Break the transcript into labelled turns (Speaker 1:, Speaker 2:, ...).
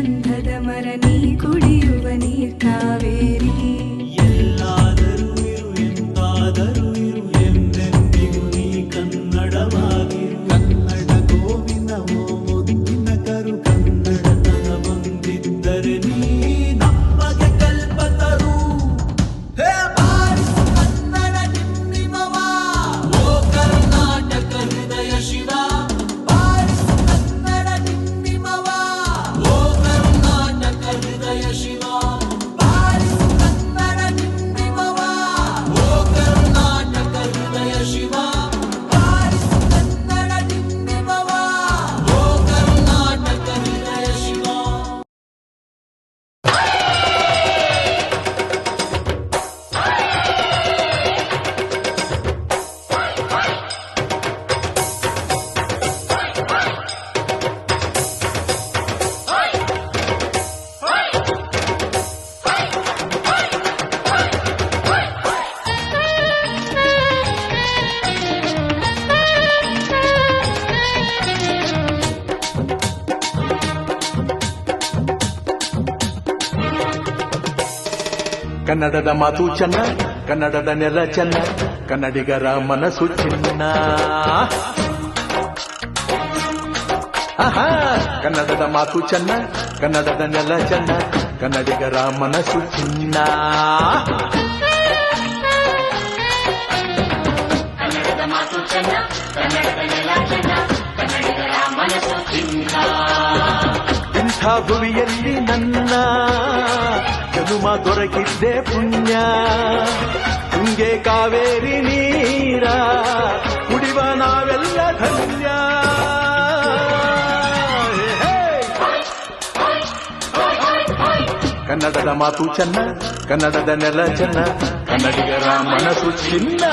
Speaker 1: ಗಂಧದ ಮರ ನೀ ಕುಡಿಯುವ ನೀರ್ ಕಾವೇರಿ.
Speaker 2: ಎಲ್ಲಾದರೂ ಇರು ಎಂದಾದರೂ ಇರು ಎಂದೆಂದಿಗೂ ನೀ ಕನ್ನಡವಾಗಿರು. ಕನ್ನಡ ಗೋವಿನವೋ ಮುದ್ದಿನ ಕರು ಕನ್ನಡತನ ಬಂದಿದ್ದರೆ ನೀ ನಮಗೆ ಕಲ್ಪತರು. ಹೇ ಬಾರಿಸು ಕನ್ನಡ ಡಿಂಡಿಮವ, ಓ ಕರ್ನಾಟಕ ಹೃದಯ ಶಿವ. ಬಾರಿಸು ಕನ್ನಡ ಡಿಂಡಿಮವ, ಓ ಕರ್ನಾಟಕ ಹೃದಯ ಶಿವ. ಬಾರಿಸು ಕನ್ನಡ ಡಿಂಡಿಮವ, ಓ ಕರ್ನಾಟಕ ಹೃದಯ ಶಿವ. ಬಾರಿಸು ಕನ್ನಡ ಡಿಂಡಿಮವ, ಓ ಕರ್ನಾಟಕ ಹೃದಯ ಶಿವ.
Speaker 3: ಕನ್ನಡದ ಮಾತು ಚೆನ್ನ, ಕನ್ನಡದ ನೆಲ ಚೆನ್ನ, ಕನ್ನಡಿಗರ ಮನಸ್ಸು ಚಿನ್ನ. ಆಹಾ, ಕನ್ನಡದ ಮಾತು ಚೆನ್ನ, ಕನ್ನಡದ ನೆಲ ಚೆನ್ನ, ಕನ್ನಡಿಗರ ಮನಸ್ಸು ಚಿನ್ನ.
Speaker 4: ಕನ್ನಡದ ಮಾತು ಚೆನ್ನ, ಕನ್ನಡದ ನೆಲ ಚೆನ್ನ, ಕನ್ನಡಿಗರ ಮನಸ್ಸು ಚಿನ್ನ.
Speaker 3: ಇಂಥ ಭುವಿಯಲ್ಲಿ ನನ್ನ ಜನುಮ ದೊರಕಿದ್ದೆ ಪುಣ್ಯ. ತುಂಗೆ ಕಾವೇರಿ ನೀರ ಕುಡಿವ ನಾವೆಲ್ಲ ಧನ್ಯ. ಕನ್ನಡದ ಮಾತು ಚೆನ್ನ, ಕನ್ನಡದ ನೆಲ ಚೆನ್ನ, ಕನ್ನಡಿಗರ ಮನಸ್ಸು ಚಿನ್ನ.